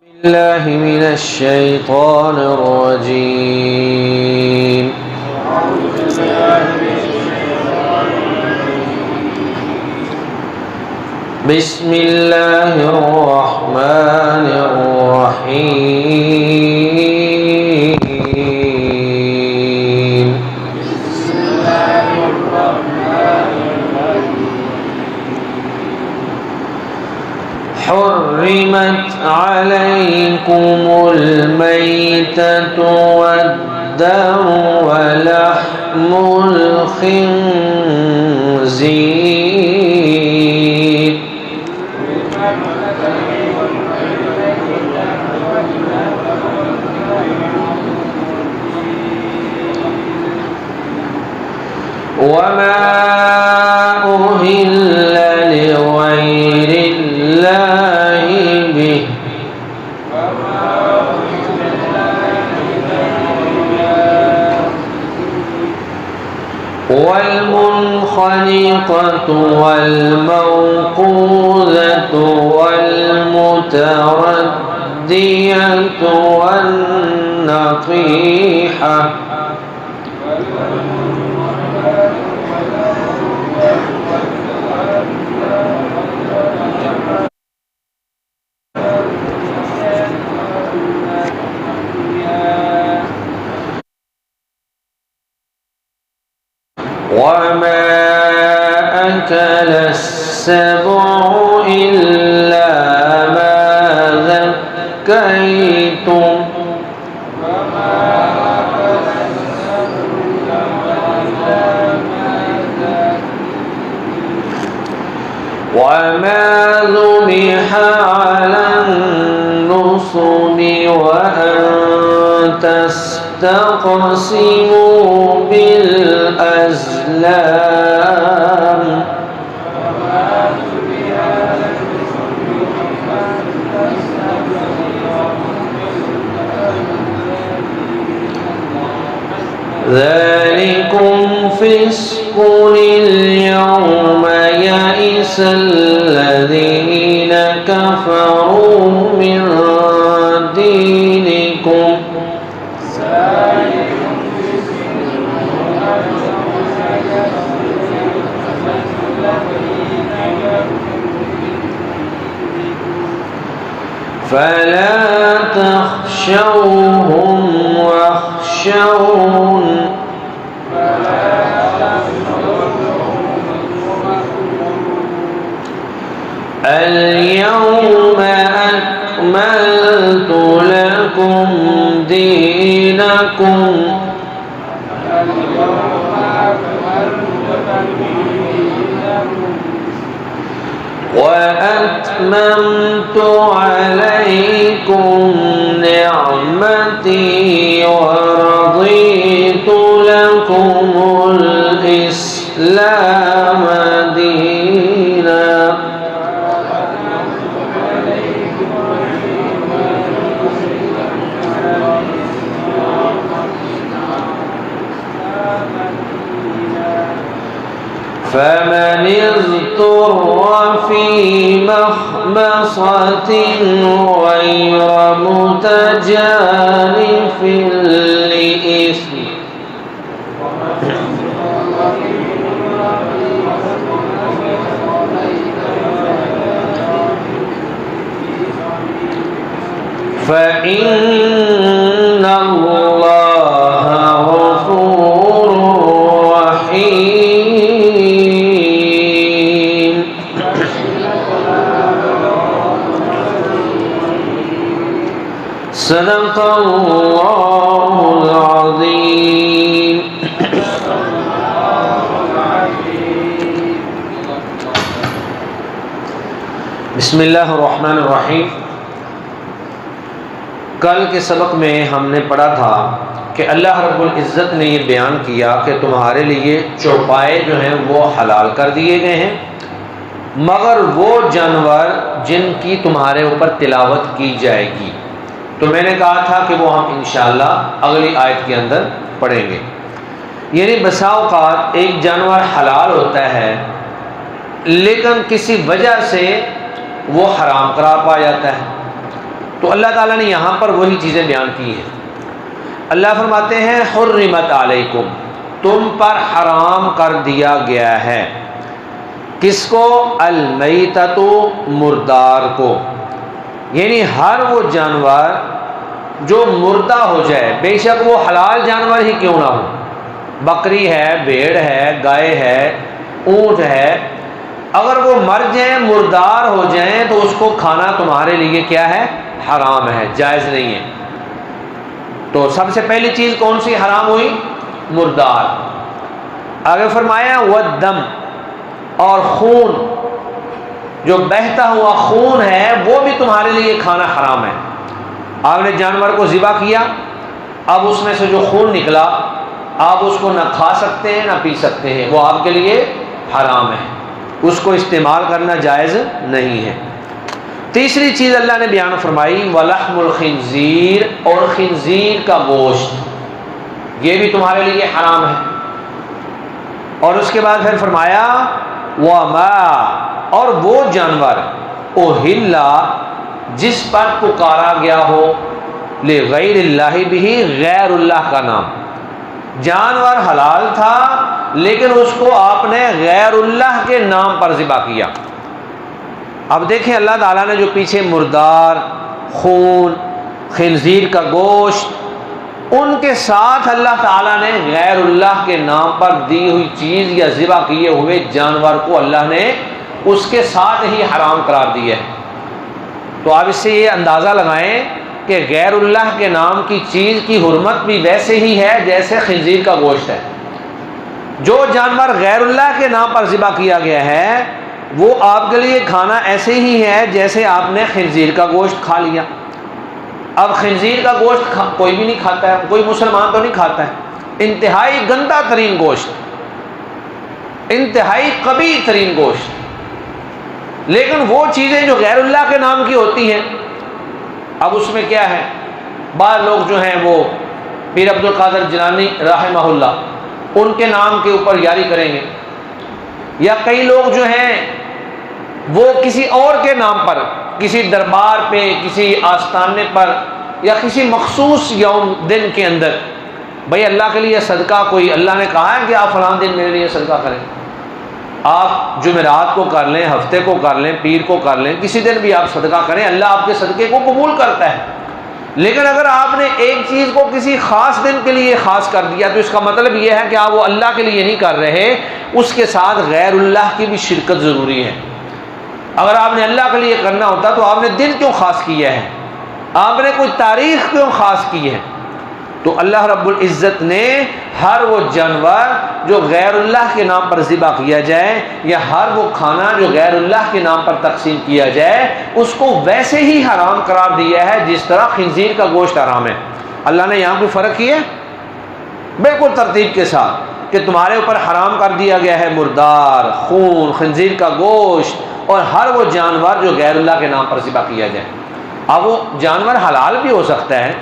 بالله من الشيطان الرجيم. بسم الله الرحمن الرحيم. حرمت عليكم الميتة والدم ولحم الخنزير وما أهل لغير الله به والمنخنقة والموقوذة والمتردية والنطيحة وما أكل السبع إلا ما ذكيتم وما ذبح على النصب وأن تستقسموا بالأزلام ذلكم فسق اليوم يئس الذين كفروا من دينكم فلا تخشوهم واخشون اليوم أكملت لكم دينكم وأتممت عليكم نعمتي ورضيت لكم الإسلام دينا فمن اضطر في مخمصة غير متجانف لإثم فإن الله غفور رحيم. صدق الله العظيم. بسم اللہ الرحمن الرحیم. کل کے سبق میں ہم نے پڑھا تھا کہ اللہ رب العزت نے یہ بیان کیا کہ تمہارے لیے چوپائے جو ہیں وہ حلال کر دیے گئے ہیں مگر وہ جانور جن کی تمہارے اوپر تلاوت کی جائے گی. تو میں نے کہا تھا کہ وہ ہم انشاءاللہ اگلی آیت کے اندر پڑھیں گے. یعنی بسا اوقات ایک جانور حلال ہوتا ہے لیکن کسی وجہ سے وہ حرام قرار پا جاتا ہے. تو اللہ تعالیٰ نے یہاں پر وہی چیزیں بیان کی ہیں۔ اللہ فرماتے ہیں حرمت علیکم، تم پر حرام کر دیا گیا ہے، کس کو؟ المیتۃ، مردار کو، یعنی ہر وہ جانور جو مردہ ہو جائے، بے شک وہ حلال جانور ہی کیوں نہ ہو، بکری ہے، بھیڑ ہے، گائے ہے، اونٹ ہے، اگر وہ مر جائیں، مردار ہو جائیں تو اس کو کھانا تمہارے لیے کیا ہے؟ حرام ہے، جائز نہیں ہے۔ تو سب سے پہلی چیز کون سی حرام ہوئی؟ مردار۔ آگے فرمایا والدم، اور خون، جو بہتا ہوا خون ہے وہ بھی تمہارے لیے کھانا حرام ہے۔ آپ نے جانور کو ذبح کیا، اب اس میں سے جو خون نکلا آپ اس کو نہ کھا سکتے ہیں نہ پی سکتے ہیں، وہ آپ کے لیے حرام ہے، اس کو استعمال کرنا جائز نہیں ہے۔ تیسری چیز اللہ نے بیان فرمائی ولحم الخنزیر، اور خنزیر کا گوشت، یہ بھی تمہارے لیے حرام ہے۔ اور اس کے بعد پھر فرمایا وما، اور وہ جانور اہل، جس پر پکارا گیا ہو لغیر اللہ بھی، غیر اللہ کا نام، جانور حلال تھا لیکن اس کو آپ نے غیر اللہ کے نام پر ذبح کیا۔ اب دیکھیں اللہ تعالیٰ نے جو پیچھے مردار، خون، خنزیر کا گوشت، ان کے ساتھ اللہ تعالیٰ نے غیر اللہ کے نام پر دی ہوئی چیز یا ذبح کیے ہوئے جانور کو اللہ نے اس کے ساتھ ہی حرام قرار دیا ہے۔ تو آپ اس سے یہ اندازہ لگائیں کہ غیر اللہ کے نام کی چیز کی حرمت بھی ویسے ہی ہے جیسے خنزیر کا گوشت ہے۔ جو جانور غیر اللہ کے نام پر ذبح کیا گیا ہے وہ آپ کے لیے کھانا ایسے ہی ہے جیسے آپ نے خنزیر کا گوشت کھا لیا۔ اب خنزیر کا گوشت کوئی بھی نہیں کھاتا ہے، کوئی مسلمان تو نہیں کھاتا ہے، انتہائی گندہ ترین گوشت، انتہائی قبیح ترین گوشت۔ لیکن وہ چیزیں جو غیر اللہ کے نام کی ہوتی ہیں، اب اس میں کیا ہے، بعض لوگ جو ہیں وہ پیر عبد القادر جیلانی رحمہ اللہ ان کے نام کے اوپر یاری کریں گے، یا کئی لوگ جو ہیں وہ کسی اور کے نام پر، کسی دربار پہ، کسی آستانے پر، یا کسی مخصوص یوم دن کے اندر، بھئی اللہ کے لیے صدقہ، کوئی اللہ نے کہا ہے کہ آپ فلاں دن میرے لیے صدقہ کریں، آپ جمعرات کو کر لیں، ہفتے کو کر لیں، پیر کو کر لیں، کسی دن بھی آپ صدقہ کریں، اللہ آپ کے صدقے کو قبول کرتا ہے۔ لیکن اگر آپ نے ایک چیز کو کسی خاص دن کے لیے خاص کر دیا تو اس کا مطلب یہ ہے کہ آپ وہ اللہ کے لیے نہیں کر رہے، اس کے ساتھ غیر اللہ کی بھی شرکت ضروری ہے۔ اگر آپ نے اللہ کے لیے کرنا ہوتا تو آپ نے دن کیوں خاص کیا ہے، آپ نے کوئی تاریخ کیوں خاص کی ہے؟ تو اللہ رب العزت نے ہر وہ جانور جو غیر اللہ کے نام پر ذبح کیا جائے، یا ہر وہ کھانا جو غیر اللہ کے نام پر تقسیم کیا جائے، اس کو ویسے ہی حرام قرار دیا ہے جس طرح خنزیر کا گوشت حرام ہے۔ اللہ نے یہاں کوئی فرق کیا بالکل ترتیب کے ساتھ کہ تمہارے اوپر حرام کر دیا گیا ہے مردار، خون، خنزیر کا گوشت، اور ہر وہ جانور جو غیر اللہ کے نام پر ذبح کیا جائے۔ اب وہ جانور حلال بھی ہو سکتا ہے،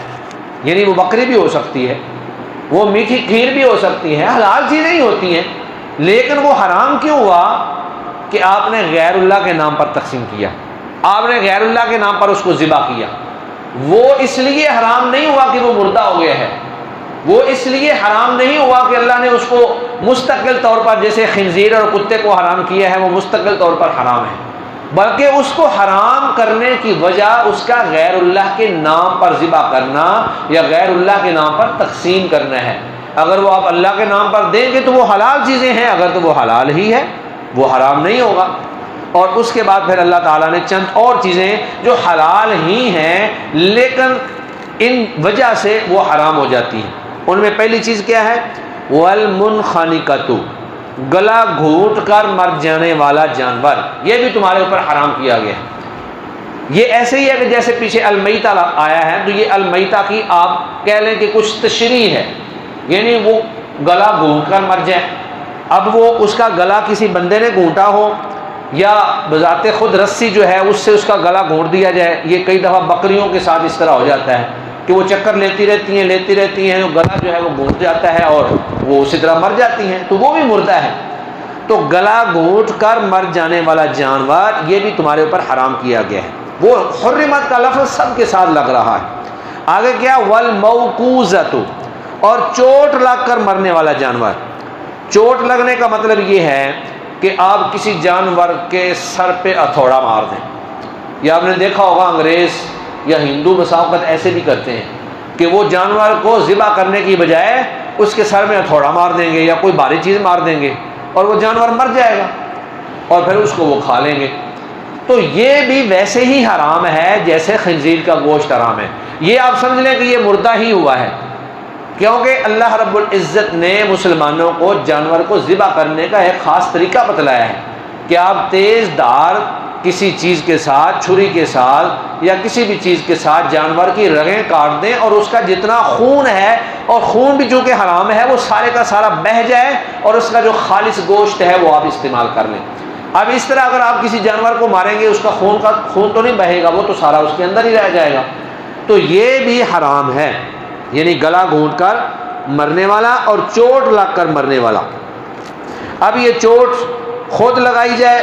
یعنی وہ بکری بھی ہو سکتی ہے، وہ میٹھی کھیر بھی ہو سکتی ہے، حلال چیزیں ہی ہوتی ہیں، لیکن وہ حرام کیوں ہوا کہ آپ نے غیر اللہ کے نام پر تقسیم کیا، آپ نے غیر اللہ کے نام پر اس کو ذبح کیا۔ وہ اس لیے حرام نہیں ہوا کہ وہ مردہ ہو گیا ہے، وہ اس لیے حرام نہیں ہوا کہ اللہ نے اس کو مستقل طور پر، جیسے خنزیر اور کتے کو حرام کیا ہے وہ مستقل طور پر حرام ہے، بلکہ اس کو حرام کرنے کی وجہ اس کا غیر اللہ کے نام پر ذبح کرنا یا غیر اللہ کے نام پر تقسیم کرنا ہے۔ اگر وہ آپ اللہ کے نام پر دیں گے تو وہ حلال چیزیں ہیں، اگر تو وہ حلال ہی ہے وہ حرام نہیں ہوگا۔ اور اس کے بعد پھر اللہ تعالیٰ نے چند اور چیزیں جو حلال ہی ہیں لیکن ان وجہ سے وہ حرام ہو جاتی ہیں، ان میں پہلی چیز کیا ہے؟ والمنخنقۃ، گلا گھونٹ کر مر جانے والا جانور، یہ بھی تمہارے اوپر حرام کیا گیا ہے۔ یہ ایسے ہی ہے کہ جیسے پیچھے المیتہ آیا ہے تو یہ المیتہ کی آپ کہہ لیں کہ کچھ تشریح ہے، یعنی وہ گلا گھونٹ کر مر جائے۔ اب وہ اس کا گلا کسی بندے نے گھونٹا ہو یا بذات خود رسی جو ہے اس سے اس کا گلا گھونٹ دیا جائے، یہ کئی دفعہ بکریوں کے ساتھ اس طرح ہو جاتا ہے کہ وہ چکر لیتی رہتی ہیں، گلا جو ہے وہ گھونٹ جاتا ہے اور وہ اسی طرح مر جاتی ہیں، تو وہ بھی مردہ ہے۔ تو گلا گھونٹ کر مر جانے والا جانور یہ بھی تمہارے اوپر حرام کیا گیا ہے۔ وہ حرمت کا لفظ سب کے ساتھ لگ رہا ہے۔ آگے کیا، والموقوذۃ، اور چوٹ لگ کر مرنے والا جانور۔ چوٹ لگنے کا مطلب یہ ہے کہ آپ کسی جانور کے سر پہ ہتھوڑا مار دیں، یا آپ نے دیکھا ہوگا انگریز یا ہندو مساوقت ایسے بھی کرتے ہیں کہ وہ جانور کو ذبح کرنے کی بجائے اس کے سر میں ہتھوڑا مار دیں گے یا کوئی بھاری چیز مار دیں گے اور وہ جانور مر جائے گا اور پھر اس کو وہ کھا لیں گے۔ تو یہ بھی ویسے ہی حرام ہے جیسے خنزیر کا گوشت حرام ہے۔ یہ آپ سمجھ لیں کہ یہ مردہ ہی ہوا ہے، کیونکہ اللہ رب العزت نے مسلمانوں کو جانور کو ذبح کرنے کا ایک خاص طریقہ بتلایا ہے کہ آپ تیز دھار کسی چیز کے ساتھ، چھری کے ساتھ یا کسی بھی چیز کے ساتھ جانور کی رگیں کاٹ دیں اور اس کا جتنا خون ہے، اور خون بھی چونکہ حرام ہے، وہ سارے کا سارا بہہ جائے اور اس کا جو خالص گوشت ہے وہ آپ استعمال کر لیں۔ اب اس طرح اگر آپ کسی جانور کو ماریں گے، اس کا خون تو نہیں بہے گا، وہ تو سارا اس کے اندر ہی رہ جائے گا۔ تو یہ بھی حرام ہے، یعنی گلا گھونٹ کر مرنے والا اور چوٹ لگ کر مرنے والا۔ اب یہ چوٹ خود لگائی جائے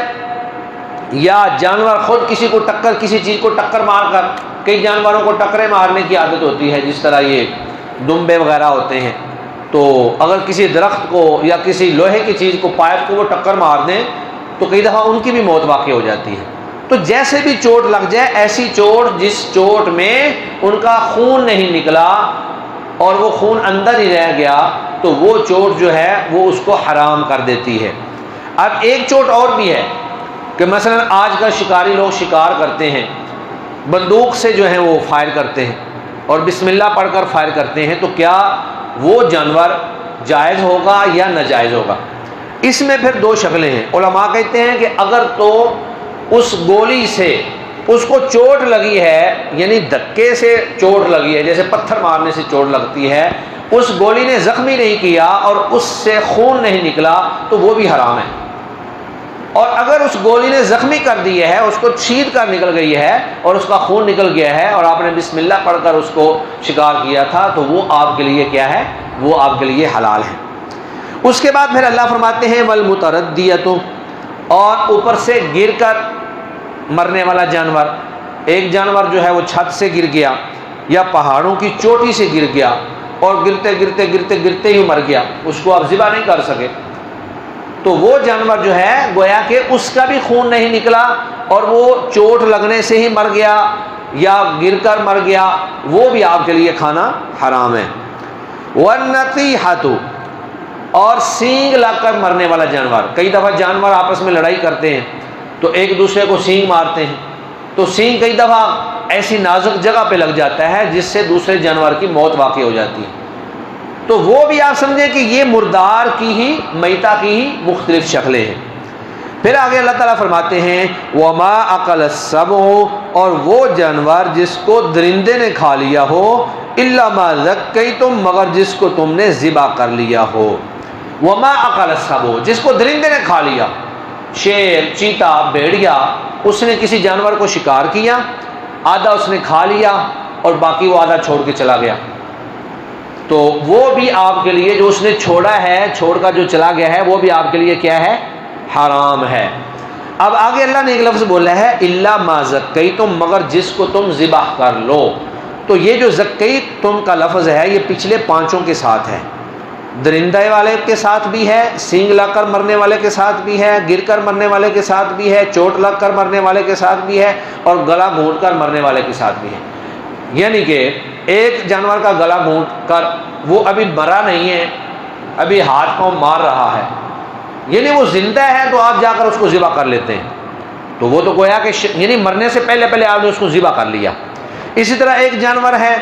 یا جانور خود کسی چیز کو ٹکر مار کر، کئی جانوروں کو ٹکریں مارنے کی عادت ہوتی ہے، جس طرح یہ دمبے وغیرہ ہوتے ہیں، تو اگر کسی درخت کو یا کسی لوہے کی چیز کو، پائپ کو وہ ٹکر مار دیں تو کئی دفعہ ان کی بھی موت واقع ہو جاتی ہے۔ تو جیسے بھی چوٹ لگ جائے، ایسی چوٹ جس چوٹ میں ان کا خون نہیں نکلا اور وہ خون اندر ہی رہ گیا، تو وہ چوٹ جو ہے وہ اس کو حرام کر دیتی ہے۔ اب ایک چوٹ اور بھی ہے کہ مثلا آج کل شکاری لوگ شکار کرتے ہیں، بندوق سے جو ہے وہ فائر کرتے ہیں اور بسم اللہ پڑھ کر فائر کرتے ہیں، تو کیا وہ جانور جائز ہوگا یا ناجائز ہوگا؟ اس میں پھر دو شکلیں ہیں۔ علماء کہتے ہیں کہ اگر تو اس گولی سے اس کو چوٹ لگی ہے، یعنی دھکے سے چوٹ لگی ہے، جیسے پتھر مارنے سے چوٹ لگتی ہے، اس گولی نے زخمی نہیں کیا اور اس سے خون نہیں نکلا، تو وہ بھی حرام ہے۔ اور اگر اس گولی نے زخمی کر دی ہے، اس کو چھید کر نکل گئی ہے اور اس کا خون نکل گیا ہے اور آپ نے بسم اللہ پڑھ کر اس کو شکار کیا تھا، تو وہ آپ کے لیے کیا ہے؟ وہ آپ کے لیے حلال ہے۔ اس کے بعد پھر اللہ فرماتے ہیں والمتردیۃ، اور اوپر سے گر کر مرنے والا جانور۔ ایک جانور جو ہے وہ چھت سے گر گیا یا پہاڑوں کی چوٹی سے گر گیا اور گرتے ہی مر گیا، اس کو آپ ذبح نہیں کر سکے، تو وہ جانور جو ہے گویا کہ اس کا بھی خون نہیں نکلا اور وہ چوٹ لگنے سے ہی مر گیا یا گر کر مر گیا، وہ بھی آپ کے لیے کھانا حرام ہے۔ والنطیحۃ، اور سینگ لگ کر مرنے والا جانور۔ کئی دفعہ جانور آپس میں لڑائی کرتے ہیں تو ایک دوسرے کو سینگ مارتے ہیں، تو سینگ کئی دفعہ ایسی نازک جگہ پہ لگ جاتا ہے جس سے دوسرے جانور کی موت واقع ہو جاتی ہے، تو وہ بھی آپ سمجھیں کہ یہ مردار کی ہی، میتہ کی ہی مختلف شکلیں ہیں۔ پھر آگے اللہ تعالیٰ فرماتے ہیں وما اکل السبع، اور وہ جانور جس کو درندے نے کھا لیا ہو، الا ما ذکیتم، مگر جس کو تم نے ذبح کر لیا ہو۔ وما اکل السبع، جس کو درندے نے کھا لیا، شیر، چیتا، بھیڑیا، اس نے کسی جانور کو شکار کیا، آدھا اس نے کھا لیا اور باقی وہ آدھا چھوڑ کے چلا گیا، تو وہ بھی آپ کے لیے، جو اس نے چھوڑا ہے، چھوڑ کر جو چلا گیا ہے، وہ بھی آپ کے لیے کیا ہے؟ حرام ہے۔ اب آگے اللہ نے ایک لفظ بولا ہے الا ما ذکیتم، مگر جس کو تم ذبح کر لو، تو یہ جو ذکیتم کا لفظ ہے یہ پچھلے پانچوں کے ساتھ ہے، درندے والے کے ساتھ بھی ہے، سینگ لگ کر مرنے والے کے ساتھ بھی ہے، گر کر مرنے والے کے ساتھ بھی ہے، چوٹ لگ کر مرنے والے کے ساتھ بھی ہے، اور گلا گھونٹ کر مرنے والے کے ساتھ بھی ہے۔ یعنی کہ ایک جانور کا گلا گھونٹ کر، وہ ابھی مرا نہیں ہے، ابھی ہاتھ پاؤں مار رہا ہے، یعنی وہ زندہ ہے، تو آپ جا کر اس کو ذبح کر لیتے ہیں، تو وہ تو گویا کہ یعنی مرنے سے پہلے آپ نے اس کو ذبح کر لیا۔ اسی طرح ایک جانور ہے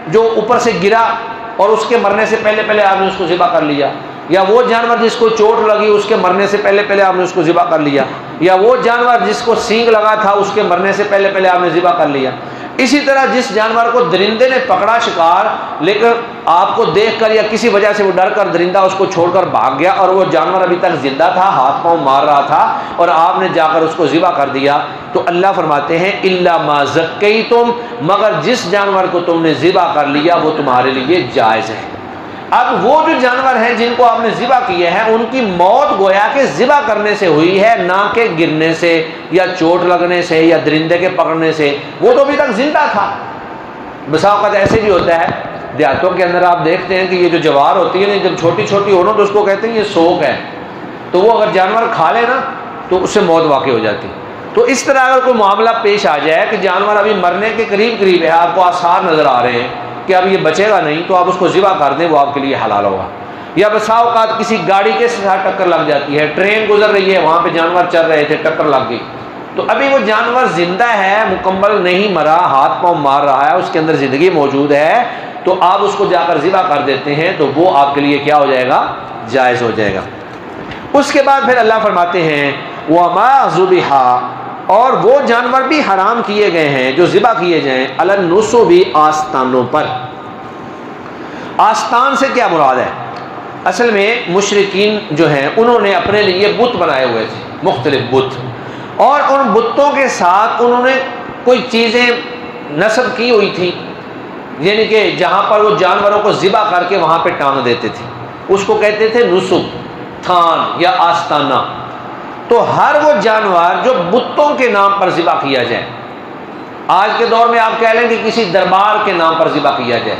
جو اوپر سے گرا اور اس کے مرنے سے پہلے آپ نے اس کو ذبح کر لیا، یا وہ جانور جس کو چوٹ لگی اس کے مرنے سے پہلے آپ نے اس کو ذبح کر لیا، یا وہ جانور جس کو سینگ لگا تھا اس کے مرنے سے پہلے آپ نے ذبح کر لیا۔ اسی طرح جس جانور کو درندے نے پکڑا شکار، لیکن آپ کو دیکھ کر یا کسی وجہ سے وہ ڈر کر درندہ اس کو چھوڑ کر بھاگ گیا اور وہ جانور ابھی تک زندہ تھا، ہاتھ پاؤں مار رہا تھا، اور آپ نے جا کر اس کو ذبح کر دیا، تو اللہ فرماتے ہیں الا ما ذکیتم، مگر جس جانور کو تم نے ذبح کر لیا وہ تمہارے لیے جائز ہے۔ اب وہ جو جانور ہیں جن کو آپ نے ذبح کیے ہیں ان کی موت گویا کہ ذبح کرنے سے ہوئی ہے، نہ کہ گرنے سے یا چوٹ لگنے سے یا درندے کے پکڑنے سے، وہ تو ابھی تک زندہ تھا۔ بسا اوقات ایسے بھی ہوتا ہے دیہاتوں کے اندر، آپ دیکھتے ہیں کہ یہ جو جوار ہوتی ہے نا، جب چھوٹی چھوٹی ہو نا تو اس کو کہتے ہیں یہ سوک ہے، تو وہ اگر جانور کھا لے نا تو اس سے موت واقع ہو جاتی۔ تو اس طرح اگر کوئی معاملہ پیش آ جائے کہ جانور ابھی مرنے کے قریب قریب ہے، آپ کو آثار نظر آ رہے ہیں کہ اب یہ بچے گا نہیں، تو آپ اس کو ذبح کر دیں، وہ آپ کے لیے حلال ہوگا۔ یا بسا اوقات کسی گاڑی کے ساتھ ٹکر لگ جاتی ہے، ٹرین گزر رہی ہے، وہاں پہ جانور چل رہے تھے، ٹکر لگ گئی، تو ابھی وہ جانور زندہ ہے، مکمل نہیں مرا، ہاتھ پاؤں مار رہا ہے، اس کے اندر زندگی موجود ہے، تو آپ اس کو جا کر ذبح کر دیتے ہیں، تو وہ آپ کے لیے کیا ہو جائے گا؟ جائز ہو جائے گا۔ اس کے بعد پھر اللہ فرماتے ہیں وَمَا ذُبِحَ، اور وہ جانور بھی حرام کیے گئے ہیں جو ذبح کیے جائیں علی النصب، آستانوں پر۔ آستان سے کیا مراد ہے؟ اصل میں مشرکین جو ہیں انہوں نے اپنے لیے بت بنائے ہوئے تھے، مختلف بت، اور ان بتوں کے ساتھ انہوں نے کوئی چیزیں نصب کی ہوئی تھی، یعنی کہ جہاں پر وہ جانوروں کو ذبح کر کے وہاں پہ ٹانگ دیتے تھے، اس کو کہتے تھے نصب، تھان یا آستانہ۔ تو ہر وہ جانور جو بتوں کے نام پر ذبح کیا جائے، آج کے دور میں آپ کہہ لیں کہ کسی دربار کے نام پر ذبح کیا جائے،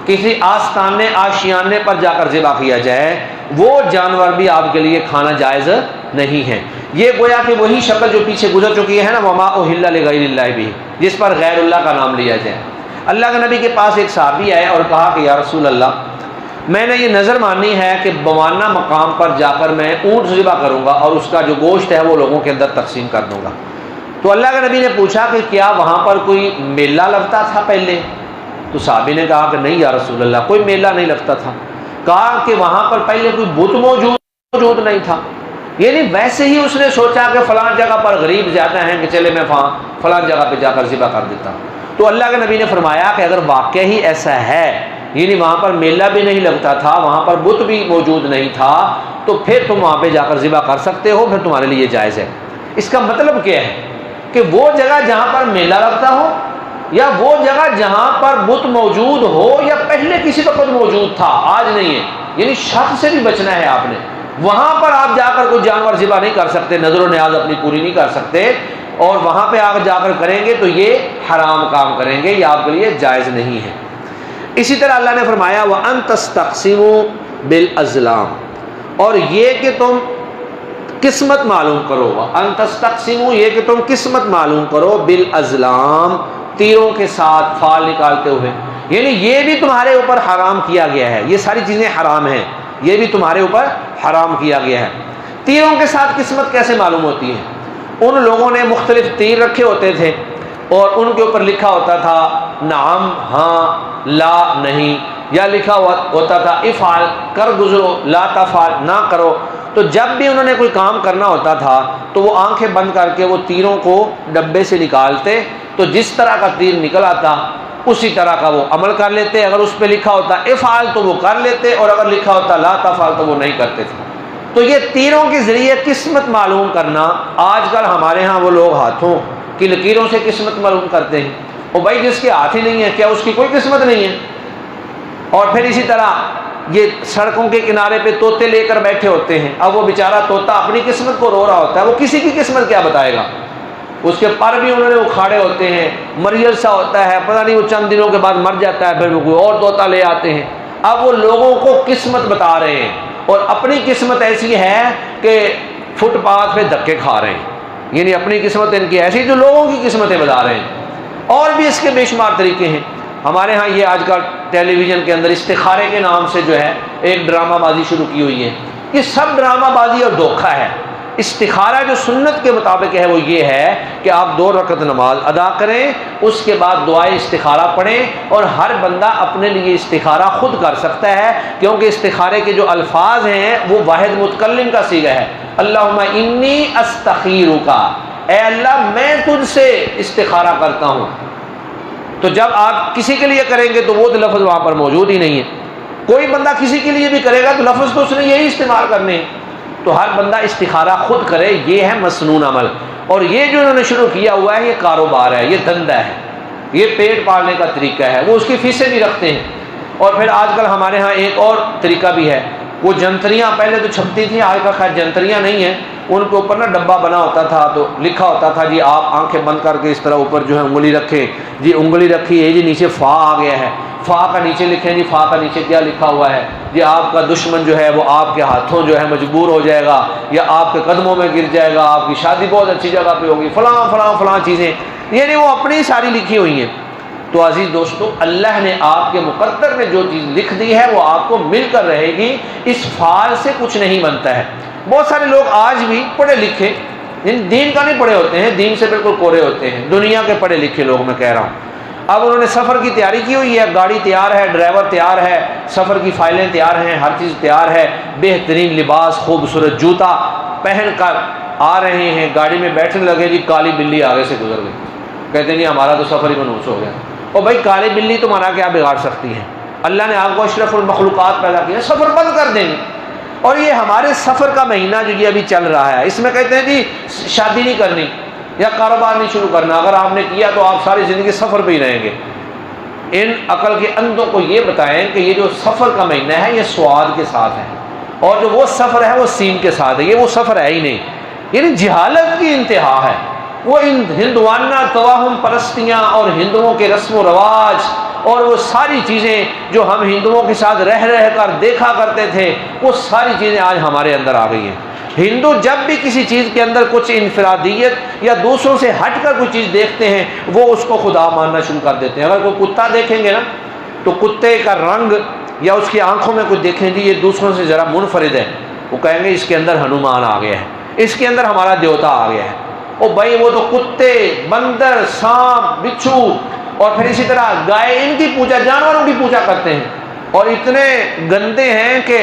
کسی آستانے آشیانے پر جا کر ذبح کیا جائے، وہ جانور بھی آپ کے لیے کھانا جائز نہیں ہے۔ یہ گویا کہ وہی شکل جو پیچھے گزر چکی ہے نا، وما اہل لغیر اللہ بھی، جس پر غیر اللہ کا نام لیا جائے۔ اللہ کے نبی کے پاس ایک صحابی آئے اور کہا کہ یا رسول اللہ، میں نے یہ نظر مانی ہے کہ بوانہ مقام پر جا کر میں اونٹ ذبح کروں گا اور اس کا جو گوشت ہے وہ لوگوں کے اندر تقسیم کر دوں گا۔ تو اللہ کے نبی نے پوچھا کہ کیا وہاں پر کوئی میلہ لگتا تھا پہلے؟ تو صحابی نے کہا کہ نہیں یا رسول اللہ، کوئی میلہ نہیں لگتا تھا۔ کہا کہ وہاں پر پہلے کوئی بت موجود نہیں تھا، یعنی ویسے ہی اس نے سوچا کہ فلاں جگہ پر غریب زیادہ ہیں کہ چلے میں فلاں جگہ پہ جا کر ذبح کر دیتا ہوں۔ تو اللہ کے نبی نے فرمایا کہ اگر واقعی ہی ایسا ہے، یعنی وہاں پر میلہ بھی نہیں لگتا تھا، وہاں پر بت بھی موجود نہیں تھا، تو پھر تم وہاں پہ جا کر ذبح کر سکتے ہو، پھر تمہارے لیے جائز ہے۔ اس کا مطلب کیا ہے کہ وہ جگہ جہاں پر میلہ لگتا ہو، یا وہ جگہ جہاں پر بت موجود ہو، یا پہلے کسی وقت موجود تھا آج نہیں ہے، یعنی شک سے بھی بچنا ہے آپ نے، وہاں پر آپ جا کر کوئی جانور ذبح نہیں کر سکتے، نظر و نیاز اپنی پوری نہیں کر سکتے، اور وہاں پہ آ جا کر کریں گے تو یہ حرام کام کریں گے، یہ آپ کے لیے جائز نہیں ہے۔ اسی طرح اللہ نے فرمایا وَأَن تَسْتَقْسِمُوا بِالْأَزْلَامِ، اور یہ کہ تم قسمت معلوم کرو، وَأَن تَسْتَقْسِمُوا، یہ کہ تم قسمت معلوم کرو، بِالْأَزْلَامِ، تیروں کے ساتھ فال نکالتے ہوئے، یعنی یہ بھی تمہارے اوپر حرام کیا گیا ہے، یہ ساری چیزیں حرام ہیں، یہ بھی تمہارے اوپر حرام کیا گیا ہے۔ تیروں کے ساتھ قسمت کیسے معلوم ہوتی ہے؟ ان لوگوں نے مختلف تیر رکھے ہوتے تھے اور ان کے اوپر لکھا ہوتا تھا نعم، ہاں، لا، نہیں، یا لکھا ہوتا تھا افعل، کر گزرو، لا تفعل، نہ کرو۔ تو جب بھی انہوں نے کوئی کام کرنا ہوتا تھا تو وہ آنکھیں بند کر کے وہ تیروں کو ڈبے سے نکالتے، تو جس طرح کا تیر نکل آتا اسی طرح کا وہ عمل کر لیتے، اگر اس پہ لکھا ہوتا افعل تو وہ کر لیتے، اور اگر لکھا ہوتا لا تفعل تو وہ نہیں کرتے تھے۔ تو یہ تیروں کے ذریعے قسمت معلوم کرنا، آج کل ہمارے ہاں وہ لوگ ہاتھوں کی لکیروں سے قسمت معلوم کرتے ہیں، اور بھائی جس کے ہاتھ ہی نہیں ہے کیا اس کی کوئی قسمت نہیں ہے؟ اور پھر اسی طرح یہ سڑکوں کے کنارے پہ طوطے لے کر بیٹھے ہوتے ہیں، اب وہ بیچارہ طوطا اپنی قسمت کو رو رہا ہوتا ہے، وہ کسی کی قسمت کیا بتائے گا؟ اس کے پر بھی انہوں نے اکھاڑے ہوتے ہیں، مریض سا ہوتا ہے، پتہ نہیں وہ چند دنوں کے بعد مر جاتا ہے، پھر وہ کوئی اور طوطا لے آتے ہیں۔ اب وہ لوگوں کو قسمت بتا رہے ہیں، اور اپنی قسمت ایسی ہے کہ فٹ پاتھ پہ دھکے کھا رہے ہیں، یعنی اپنی قسمت ان کی ایسی جو لوگوں کی قسمتیں بتا رہے ہیں۔ اور بھی اس کے بے شمار طریقے ہیں۔ ہمارے ہاں یہ آج کل ٹیلی ویژن کے اندر استخارے کے نام سے جو ہے ایک ڈرامہ بازی شروع کی ہوئی ہے، یہ سب ڈرامہ بازی اور دھوکہ ہے۔ استخارہ جو سنت کے مطابق ہے وہ یہ ہے کہ آپ 2 رکعت نماز ادا کریں، اس کے بعد دعائے استخارہ پڑھیں، اور ہر بندہ اپنے لیے استخارہ خود کر سکتا ہے، کیونکہ استخارے کے جو الفاظ ہیں وہ واحد متکلم کا صیغہ ہے، اللہم انی استخیرک، اے اللہ میں تجھ سے استخارہ کرتا ہوں۔ تو جب آپ کسی کے لیے کریں گے تو وہ لفظ وہاں پر موجود ہی نہیں ہے، کوئی بندہ کسی کے لیے بھی کرے گا تو لفظ تو اس نے یہی استعمال کرنے ہیں، تو ہر بندہ استخارہ خود کرے، یہ ہے مسنون عمل۔ اور یہ جو انہوں نے شروع کیا ہوا ہے یہ کاروبار ہے، یہ دھندا ہے، یہ پیٹ پالنے کا طریقہ ہے، وہ اس کی فیسیں بھی رکھتے ہیں۔ اور پھر آج کل ہمارے ہاں ایک اور طریقہ بھی ہے، وہ جنتریاں پہلے تو چھپتی تھیں، آج کل خیر جنتریاں نہیں ہیں، ان کے اوپر نا ڈبہ بنا ہوتا تھا تو لکھا ہوتا تھا جی آپ آنکھیں بند کر کے اس طرح اوپر جو ہے انگلی رکھیں، جی انگلی رکھی ہے، جی نیچے فا آ گیا ہے، فا کا نیچے لکھیں جی فا کا نیچے کیا لکھا ہوا ہے، جی آپ کا دشمن جو ہے وہ آپ کے ہاتھوں جو ہے مجبور ہو جائے گا یا آپ کے قدموں میں گر جائے گا، آپ کی شادی بہت اچھی جگہ پہ ہوگی، فلاں فلاں فلاں چیزیں، یعنی وہ اپنی ساری لکھی ہوئی ہیں۔ تو عزیز دوستو، اللہ نے آپ کے مقدر میں جو چیز لکھ دی ہے وہ آپ کو مل کر رہے گی، اس فال سے کچھ نہیں بنتا ہے۔ بہت سارے لوگ آج بھی پڑھے لکھے، دین کا نہیں پڑھے ہوتے ہیں، دین سے بالکل کورے ہوتے ہیں، دنیا کے پڑھے لکھے لوگ میں کہہ رہا ہوں۔ اب انہوں نے سفر کی تیاری کی ہوئی ہے، گاڑی تیار ہے، ڈرائیور تیار ہے، سفر کی فائلیں تیار ہیں، ہر چیز تیار ہے، بہترین لباس، خوبصورت جوتا پہن کر آ رہے ہیں، گاڑی میں بیٹھنے لگے جی کالی بلی آگے سے گزر گئی، کہتے ہیں جی ہمارا تو سفر ہی منحوس ہو گیا۔ اور بھائی کالی بلی تمہارا کیا بگاڑ سکتی ہے؟ اللہ نے آپ کو اشرف المخلوقات پیدا کیا، سفر بند کر دیں گے۔ اور یہ ہمارے سفر کا مہینہ جو یہ ابھی چل رہا ہے، اس میں کہتے ہیں جی شادی نہیں کرنی یا کاروبار نہیں شروع کرنا، اگر آپ نے کیا تو آپ ساری زندگی سفر پہ ہی رہیں گے۔ ان عقل کے اندھوں کو یہ بتائیں کہ یہ جو سفر کا مہینہ ہے یہ سواد کے ساتھ ہے، اور جو وہ سفر ہے وہ سین کے ساتھ ہے، یہ وہ سفر ہے ہی نہیں، یعنی جہالت کی انتہا ہے۔ وہ ان ہندوانہ توہم پرستیاں اور ہندوؤں کے رسم و رواج اور وہ ساری چیزیں جو ہم ہندوؤں کے ساتھ رہ کر دیکھا کرتے تھے، وہ ساری چیزیں آج ہمارے اندر آ گئی ہیں۔ ہندو جب بھی کسی چیز کے اندر کچھ انفرادیت یا دوسروں سے ہٹ کر کوئی چیز دیکھتے ہیں وہ اس کو خدا ماننا شروع کر دیتے ہیں۔ اگر کوئی کتا دیکھیں گے نا تو کتے کا رنگ یا اس کی آنکھوں میں کوئی دیکھیں گے یہ دوسروں سے ذرا منفرد ہے، وہ کہیں گے اس کے اندر ہنومان آ گیا ہے، اس کے اندر ہمارا دیوتا آ گیا ہے۔ او بھائی وہ تو کتے، بندر، سانپ، بچھو اور پھر اسی طرح گائے، ان کی پوجا، جانوروں کی پوجا کرتے ہیں، اور اتنے گندے ہیں کہ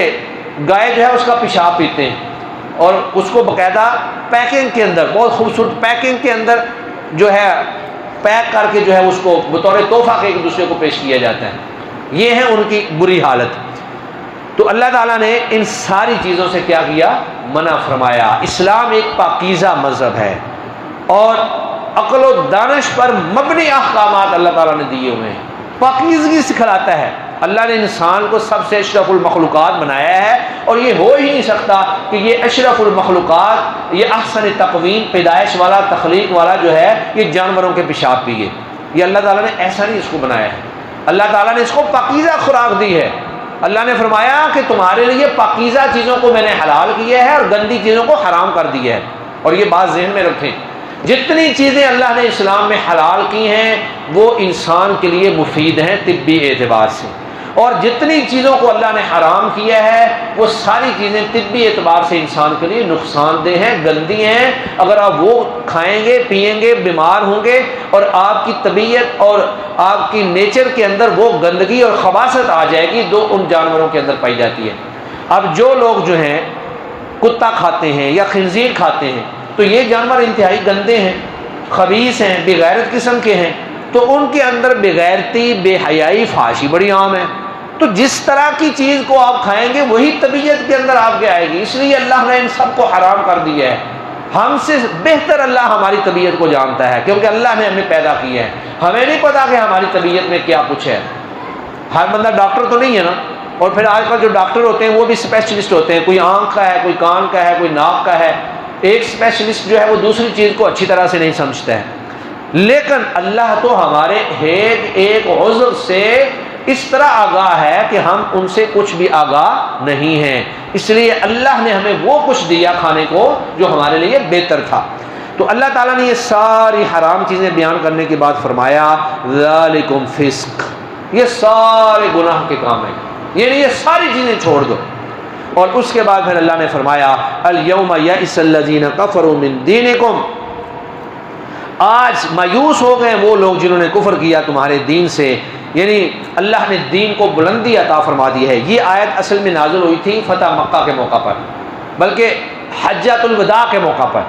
گائے جو ہے اس کا پیشاب پیتے ہیں اور اس کو باقاعدہ پیکنگ کے اندر، بہت خوبصورت پیکنگ کے اندر جو ہے پیک کر کے جو ہے اس کو بطور تحفہ کے ایک دوسرے کو پیش کیا جاتا ہے۔ یہ ہے ان کی بری حالت۔ تو اللہ تعالیٰ نے ان ساری چیزوں سے کیا کیا؟ منع فرمایا۔ اسلام ایک پاکیزہ مذہب ہے اور عقل و دانش پر مبنی احکامات اللہ تعالیٰ نے دیے ہوئے ہیں، پاکیزگی سکھلاتا ہے۔ اللہ نے انسان کو سب سے اشرف المخلوقات بنایا ہے، اور یہ ہو ہی نہیں سکتا کہ یہ اشرف المخلوقات، یہ احسن تقویم، پیدائش والا، تخلیق والا جو ہے یہ جانوروں کے پیشاب پیے۔ یہ اللہ تعالیٰ نے ایسا نہیں اس کو بنایا ہے، اللہ تعالیٰ نے اس کو پاکیزہ خوراک دی ہے۔ اللہ نے فرمایا کہ تمہارے لیے پاکیزہ چیزوں کو میں نے حلال کیا ہے اور گندی چیزوں کو حرام کر دیا ہے۔ اور یہ بات ذہن میں رکھیں، جتنی چیزیں اللہ نے اسلام میں حلال کی ہیں وہ انسان کے لیے مفید ہیں طبی اعتبار سے، اور جتنی چیزوں کو اللہ نے حرام کیا ہے وہ ساری چیزیں طبی اعتبار سے انسان کے لیے نقصان دہ ہیں، گندی ہیں۔ اگر آپ وہ کھائیں گے، پئیں گے، بیمار ہوں گے، اور آپ کی طبیعت اور آپ کی نیچر کے اندر وہ گندگی اور خباثت آ جائے گی جو ان جانوروں کے اندر پائی جاتی ہے۔ اب جو لوگ جو ہیں کتا کھاتے ہیں یا خنزیر کھاتے ہیں تو یہ جانور انتہائی گندے ہیں، خبیث ہیں، بے غیرت قسم کے ہیں، تو ان کے اندر بے غیرتی، بے حیائی، فحاشی بڑی عام ہے۔ تو جس طرح کی چیز کو آپ کھائیں گے وہی طبیعت کے اندر آپ کے آئے گی، اس لیے اللہ نے ان سب کو حرام کر دیا ہے۔ ہم سے بہتر اللہ ہماری طبیعت کو جانتا ہے، کیونکہ اللہ نے ہمیں پیدا کیا ہے۔ ہمیں نہیں پتا کہ ہماری طبیعت میں کیا کچھ ہے۔ ہر بندہ ڈاکٹر تو نہیں ہے نا، اور پھر آج کل جو ڈاکٹر ہوتے ہیں وہ بھی اسپیشلسٹ ہوتے ہیں، کوئی آنکھ کا ہے، کوئی کان کا ہے، کوئی ناک کا ہے۔ ایک اسپیشلسٹ جو ہے وہ دوسری چیز کو اچھی طرح سے نہیں سمجھتا ہے، لیکن اللہ تو ہمارے ایک عضو سے اس طرح آگاہ ہے کہ ہم ان سے کچھ بھی آگاہ نہیں ہیں، اس لیے اللہ نے ہمیں وہ کچھ دیا کھانے کو جو ہمارے لیے بہتر تھا۔ تو اللہ تعالیٰ نے یہ ساری حرام چیزیں بیان کرنے کے بعد فرمایا ذالکم فسق، یہ سارے گناہ کے کام ہیں، یعنی یہ ساری چیزیں چھوڑ دو۔ اور اس کے بعد پھر اللہ نے فرمایا الیوم یئس الذین کفروا من دینکم، آج مایوس ہو گئے وہ لوگ جنہوں نے کفر کیا تمہارے دین سے، یعنی اللہ نے دین کو بلندی عطا فرما دی ہے۔ یہ آیت اصل میں نازل ہوئی تھی فتح مکہ کے موقع پر، بلکہ حجۃ الوداع کے موقع پر،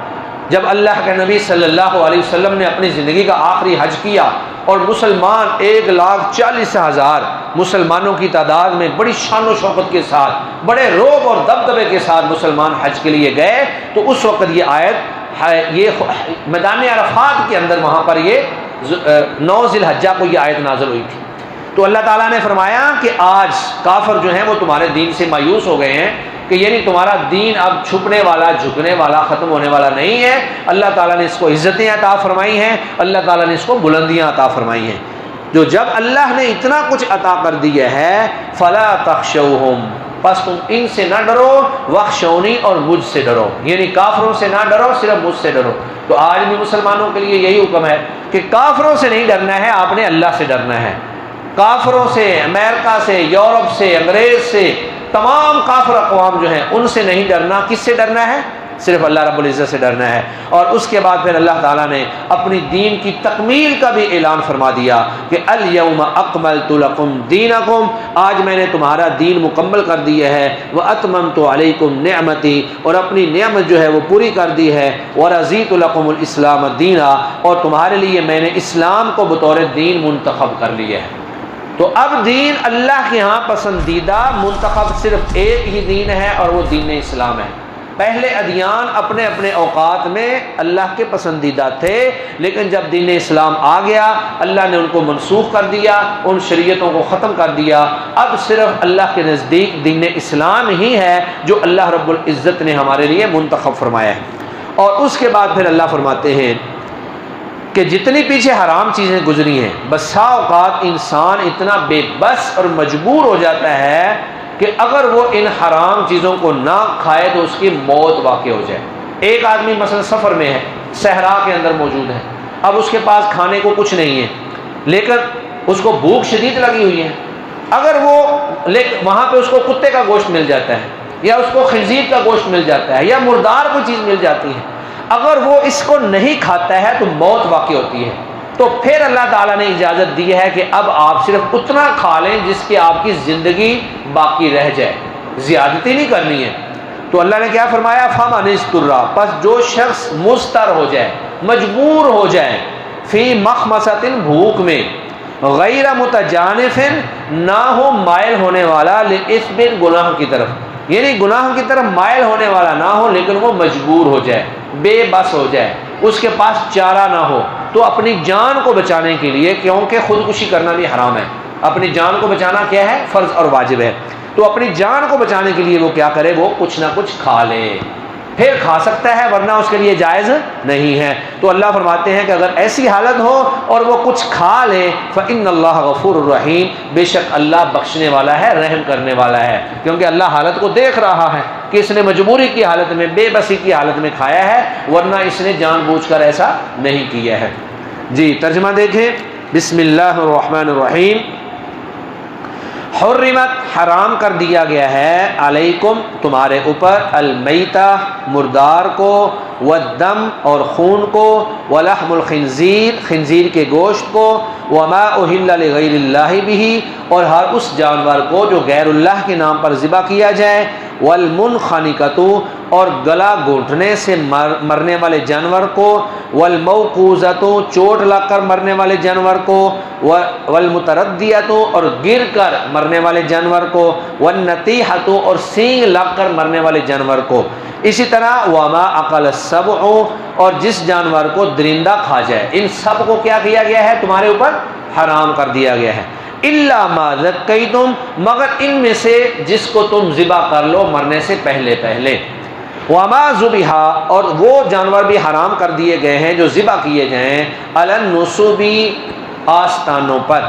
جب اللہ کے نبی صلی اللہ علیہ وسلم نے اپنی زندگی کا آخری حج کیا اور مسلمان 1,40,000 مسلمانوں کی تعداد میں بڑی شان و شوکت کے ساتھ، بڑے روب اور دبدبے کے ساتھ مسلمان حج کے لیے گئے، تو اس وقت یہ آیت، یہ میدان عرفات کے اندر وہاں پر یہ 9 ذی الحجہ کو یہ آیت نازل ہوئی تھی۔ تو اللہ تعالیٰ نے فرمایا کہ آج کافر جو ہیں وہ تمہارے دین سے مایوس ہو گئے ہیں کہ یعنی تمہارا دین اب چھپنے والا، جھکنے والا، ختم ہونے والا نہیں ہے۔ اللہ تعالیٰ نے اس کو عزتیں عطا فرمائی ہیں، اللہ تعالیٰ نے اس کو بلندیاں عطا فرمائی ہیں۔ جو جب اللہ نے اتنا کچھ عطا کر دیا ہے، فلا تخشوہم، پس تم ان سے نہ ڈرو، واخشونی، اور مجھ سے ڈرو، یعنی کافروں سے نہ ڈرو، صرف مجھ سے ڈرو۔ تو آج بھی مسلمانوں کے لیے یہی حکم ہے کہ کافروں سے نہیں ڈرنا ہے، آپ نے اللہ سے ڈرنا ہے۔ کافروں سے، امریکہ سے، یورپ سے، انگریز سے، تمام کافر اقوام جو ہیں ان سے نہیں ڈرنا۔ کس سے ڈرنا ہے؟ صرف اللہ رب العزت سے ڈرنا ہے۔ اور اس کے بعد پھر اللہ تعالیٰ نے اپنی دین کی تکمیل کا بھی اعلان فرما دیا کہ الیوم اکملت لکم دینکم، آج میں نے تمہارا دین مکمل کر دیا ہے، واتممت علیکم نعمتی، اور اپنی نعمت جو ہے وہ پوری کر دی ہے، ورضیت لکم الاسلام دینا، اور تمہارے لیے میں نے اسلام کو بطور دین منتخب کر لیا ہے۔ تو اب دین اللہ کے ہاں پسندیدہ منتخب صرف ایک ہی دین ہے، اور وہ دین اسلام ہے۔ پہلے ادیان اپنے اپنے اوقات میں اللہ کے پسندیدہ تھے، لیکن جب دین اسلام آ گیا اللہ نے ان کو منسوخ کر دیا، ان شریعتوں کو ختم کر دیا۔ اب صرف اللہ کے نزدیک دین اسلام ہی ہے جو اللہ رب العزت نے ہمارے لیے منتخب فرمایا ہے۔ اور اس کے بعد پھر اللہ فرماتے ہیں کہ جتنی پیچھے حرام چیزیں گزری ہیں، بسا اوقات انسان اتنا بے بس اور مجبور ہو جاتا ہے کہ اگر وہ ان حرام چیزوں کو نہ کھائے تو اس کی موت واقع ہو جائے۔ ایک آدمی مثلا سفر میں ہے، صحرا کے اندر موجود ہے، اب اس کے پاس کھانے کو کچھ نہیں ہے، لیکن اس کو بھوک شدید لگی ہوئی ہے۔ اگر وہ وہاں پہ اس کو کتے کا گوشت مل جاتا ہے، یا اس کو خنزیر کا گوشت مل جاتا ہے، یا مردار کوئی چیز مل جاتی ہے، اگر وہ اس کو نہیں کھاتا ہے تو موت واقع ہوتی ہے۔ تو پھر اللہ تعالیٰ نے اجازت دی ہے کہ اب آپ صرف اتنا کھا لیں جس کی آپ کی زندگی باقی رہ جائے، زیادتی نہیں کرنی ہے۔ تو اللہ نے کیا فرمایا؟ فَمَنِ اسْتُرَّ، پس جو شخص مضطر ہو جائے، مجبور ہو جائے، فی مخمصۃ، بھوک میں، غیر متجانف، نہ ہو مائل ہونے والا، لإثم، گناہ کی طرف، یعنی گناہ کی طرف مائل ہونے والا نہ ہو لیکن وہ مجبور ہو جائے، بے بس ہو جائے، اس کے پاس چارہ نہ ہو، تو اپنی جان کو بچانے کے لیے، کیونکہ خودکشی کرنا بھی حرام ہے، اپنی جان کو بچانا کیا ہے؟ فرض اور واجب ہے۔ تو اپنی جان کو بچانے کے لیے وہ کیا کرے؟ وہ کچھ نہ کچھ کھا لے، پھر کھا سکتا ہے ورنہ اس کے لیے جائز نہیں ہے۔ تو اللہ فرماتے ہیں کہ اگر ایسی حالت ہو اور وہ کچھ کھا لے، فإن اللہ غفور الرحیم، بے شک اللہ بخشنے والا ہے، رحم کرنے والا ہے، کیونکہ اللہ حالت کو دیکھ رہا ہے کہ اس نے مجبوری کی حالت میں، بے بسی کی حالت میں کھایا ہے، ورنہ اس نے جان بوجھ کر ایسا نہیں کیا ہے۔ جی ترجمہ دیکھیں، بسم اللہ الرحمن الرحیم۔ حرمت، حرام کر دیا گیا ہے، علیکم، تمہارے اوپر، المیتہ، مردار کو، والدم، اور خون کو، ولحم الخنزیر، خنزیر کے گوشت کو، وما اہل لغیر اللہ بہ، اور ہر اس جانور کو جو غیر اللہ کے نام پر ذبح کیا جائے، والمنخنقۃ، اور گلا گھونٹنے سے مرنے والے جانور کو، والموقوذۃ، چوٹ لگ کر مرنے والے جانور کو، والمتردیۃ، اور گر کر مرنے والے جانور کو، والنطیحۃ، اور سینگ لگ کر مرنے والے جانور کو۔ اسی طرح وما اکل السبع، اور جس جانور کو درندہ کھا جائے، ان سب کو کیا کیا گیا ہے؟ تمہارے اوپر حرام کر دیا گیا ہے۔ الا ما ذکیتم، مگر ان میں سے جس کو تم ذبح کر لو مرنے سے پہلے پہلے۔ وما ذبح، اور وہ جانور بھی حرام کر دیے گئے ہیں جو ذبح کیے جائیں، علی النصب، آستانوں پر،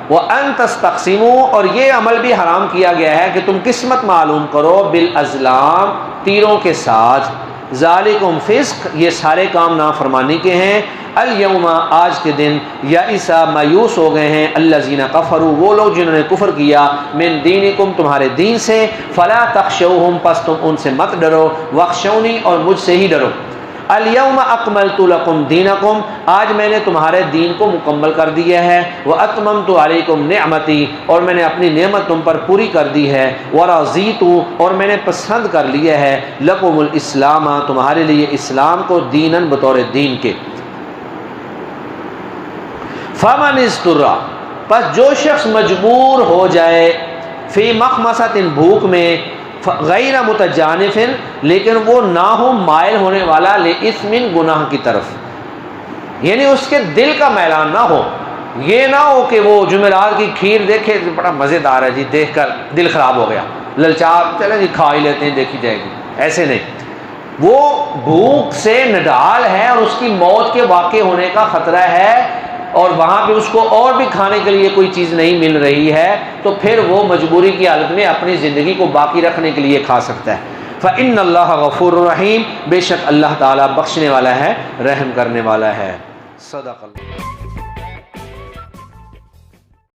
وان تستقسموا، اور یہ عمل بھی حرام کیا گیا ہے کہ تم قسمت معلوم کرو، بالازلام، تیروں کے ساتھ، ذالکم فسق، یہ سارے کام نافرمانی کے ہیں، الیوم، آج کے دن، یئس، مایوس ہو گئے ہیں، الذین کفروا، وہ لوگ جنہوں نے کفر کیا، من دینکم، تمہارے دین سے، فلا تخشوہم، پس تم ان سے مت ڈرو، واخشونی، اور مجھ سے ہی ڈرو۔ الیوم اکملت لکم دینکم، آج میں نے تمہارے دین کو مکمل کر دیا ہے، واتممت علیکم نعمتی، اور میں نے اپنی نعمت تم پر پوری کر دی ہے، ورضیت، اور میں نے پسند کر لیا ہے، لکم الاسلام، تمہارے لیے اسلام کو، دینن، بطور دین کے۔ فمن اضطر، پس جو شخص مجبور ہو جائے، فی مخمصۃ، بھوک میں، غیر متجانف، لیکن وہ نہ ہو مائل ہونے والا، لإثم، گناہ کی طرف، یعنی اس کے دل کا میلان نہ ہو، یہ نہ ہو کہ وہ جمعرات کی کھیر دیکھے بڑا مزیدار ہے جی، دیکھ کر دل خراب ہو گیا، للچا چلیں جی کھا ہی لیتے ہیں، دیکھی جائے گی، ایسے نہیں۔ وہ بھوک سے نڈال ہے اور اس کی موت کے واقع ہونے کا خطرہ ہے، اور وہاں پہ اس کو اور بھی کھانے کے لیے کوئی چیز نہیں مل رہی ہے، تو پھر وہ مجبوری کی حالت میں اپنی زندگی کو باقی رکھنے کے لیے کھا سکتا ہے۔ فَإِنَّ اللَّهَ غَفُورٌ رَحِيمٌ، بے شک اللہ تعالیٰ بخشنے والا ہے، رحم کرنے والا ہے۔ صدق اللہ۔